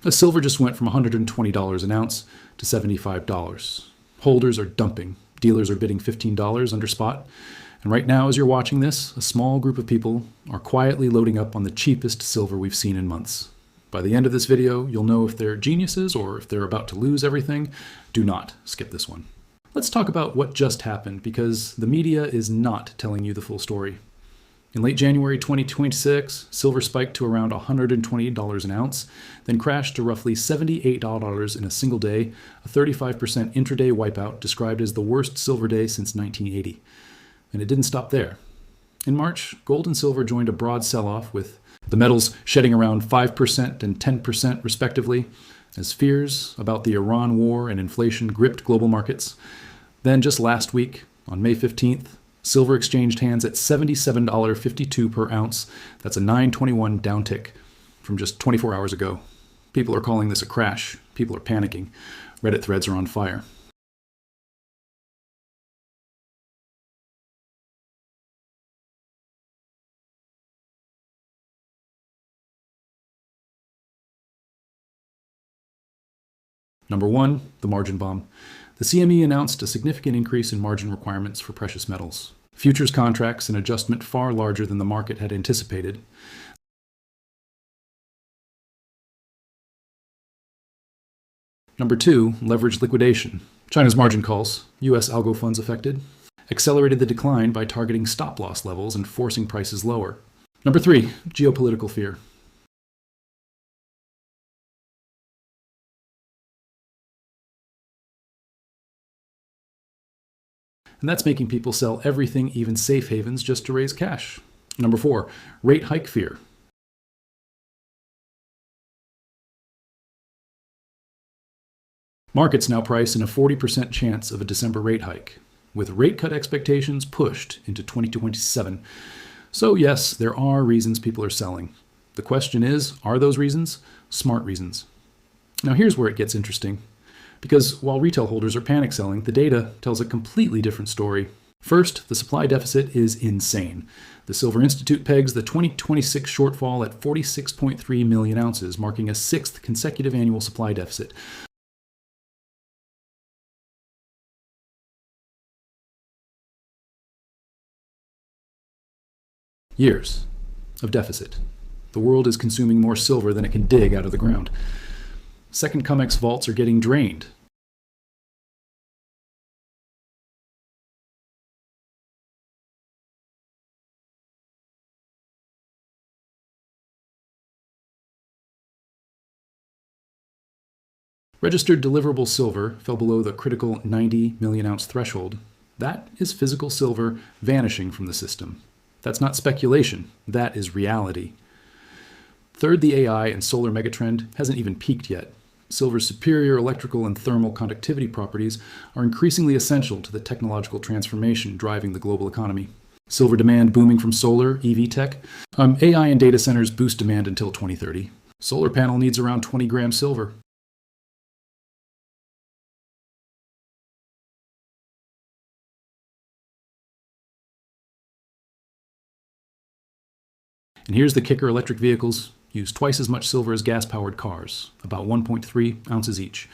Silver just went from $120 an ounce to $75. Holders are dumping. Dealers are bidding $15 under spot. And right now, as you're watching this, a small group of people are quietly loading up on the cheapest silver we've seen in months. By the end of this video, you'll know if they're geniuses or if they're about to lose everything. Do not skip this one. Let's talk about what just happened, because the media is not telling you the full story. In late January 2026, silver spiked to around $120 an ounce, then crashed to roughly $78 in a single day, a 35% intraday wipeout described as the worst silver day since 1980. And it didn't stop there. In March, gold and silver joined a broad sell-off, with the metals shedding around 5% and 10% respectively, as fears about the Iran war and inflation gripped global markets. Then just last week, on May 15th, silver exchanged hands at $77.52 per ounce. That's a 921 downtick from just 24 hours ago. People are calling this a crash. People are panicking. Reddit threads are on fire. Number one, the margin bomb. The CME announced a significant increase in margin requirements for precious metals. Futures contracts an adjustment far larger than the market had anticipated. Number two, leveraged liquidation. China's margin calls, US algo funds affected, accelerated the decline by targeting stop-loss levels and forcing prices lower. Number three, geopolitical fear. And that's making people sell everything, even safe havens, just to raise cash. Number four, rate hike fear. Markets now price in a 40% chance of a December rate hike, with rate cut expectations pushed into 2027. So yes, there are reasons people are selling. The question is, are those reasons smart reasons? Now here's where it gets interesting. Because while retail holders are panic selling, the data tells a completely different story. First, the supply deficit is insane. The Silver Institute pegs the 2026 shortfall at 46.3 million ounces, marking a sixth consecutive annual supply deficit. Years of deficit. The world is consuming more silver than it can dig out of the ground. Second, COMEX vaults are getting drained. Registered deliverable silver fell below the critical 90 million ounce threshold. That is physical silver vanishing from the system. That's not speculation, that is reality. Third, the AI and solar megatrend hasn't even peaked yet. Silver's superior electrical and thermal conductivity properties are increasingly essential to the technological transformation driving the global economy. Silver demand booming from solar, EV tech. AI and data centers boost demand until 2030. Solar panel needs around 20 grams silver. And here's the kicker: electric vehicles use twice as much silver as gas-powered cars, about 1.3 ounces each.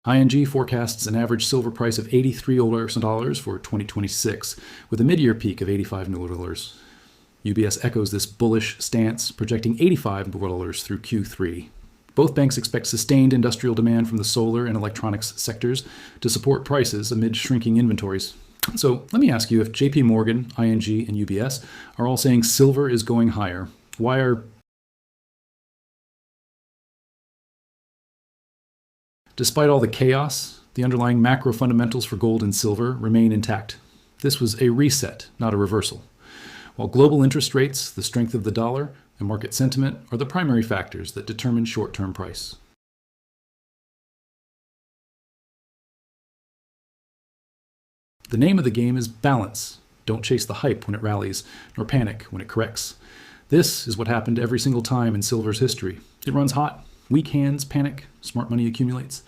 ING forecasts an average silver price of $83 for 2026, with a mid-year peak of $85. UBS echoes this bullish stance, projecting $85 through Q3. Both banks expect sustained industrial demand from the solar and electronics sectors to support prices amid shrinking inventories. So let me ask you, if JP Morgan, ING, and UBS are all saying silver is going higher, why are... Despite all the chaos, the underlying macro fundamentals for gold and silver remain intact. This was a reset, not a reversal. While global interest rates, the strength of the dollar, and market sentiment are the primary factors that determine short-term price. The name of the game is balance. Don't chase the hype when it rallies, nor panic when it corrects. This is what happened every single time in silver's history. It runs hot. Weak hands panic. Smart money accumulates.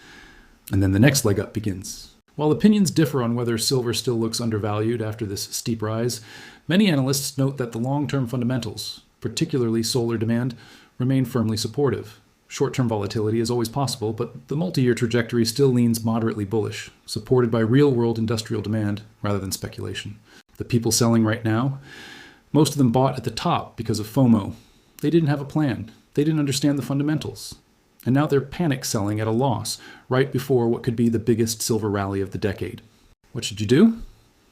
And then the next leg up begins. While opinions differ on whether silver still looks undervalued after this steep rise, many analysts note that the long-term fundamentals, particularly solar demand, remain firmly supportive. Short-term volatility is always possible, but the multi-year trajectory still leans moderately bullish, supported by real-world industrial demand rather than speculation. The people selling right now, most of them bought at the top because of FOMO. They didn't have a plan. They didn't understand the fundamentals. And now they're panic selling at a loss, right before what could be the biggest silver rally of the decade. What should you do?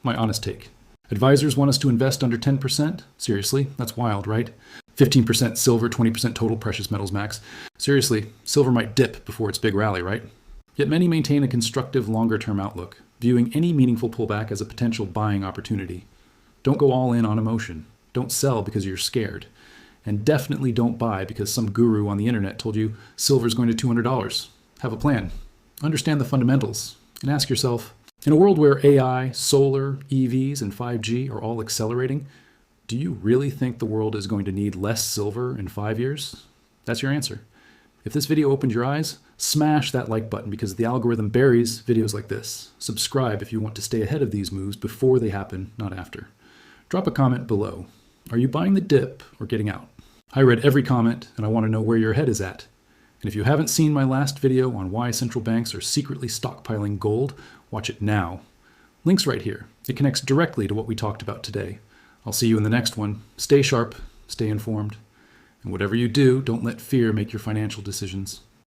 My honest take. Advisors want us to invest under 10%? Seriously, that's wild, right? 15% silver, 20% total precious metals max. Seriously, silver might dip before its big rally, right? Yet many maintain a constructive longer-term outlook, viewing any meaningful pullback as a potential buying opportunity. Don't go all in on emotion. Don't sell because you're scared. And definitely don't buy because some guru on the internet told you silver's going to $200. Have a plan. Understand the fundamentals. And ask yourself, in a world where AI, solar, EVs, and 5G are all accelerating, do you really think the world is going to need less silver in 5 years? That's your answer. If this video opened your eyes, smash that like button because the algorithm buries videos like this. Subscribe if you want to stay ahead of these moves before they happen, not after. Drop a comment below. Are you buying the dip or getting out? I read every comment and I want to know where your head is at. And if you haven't seen my last video on why central banks are secretly stockpiling gold, watch it now. Link's right here. It connects directly to what we talked about today. I'll see you in the next one. Stay sharp, stay informed, and whatever you do, don't let fear make your financial decisions.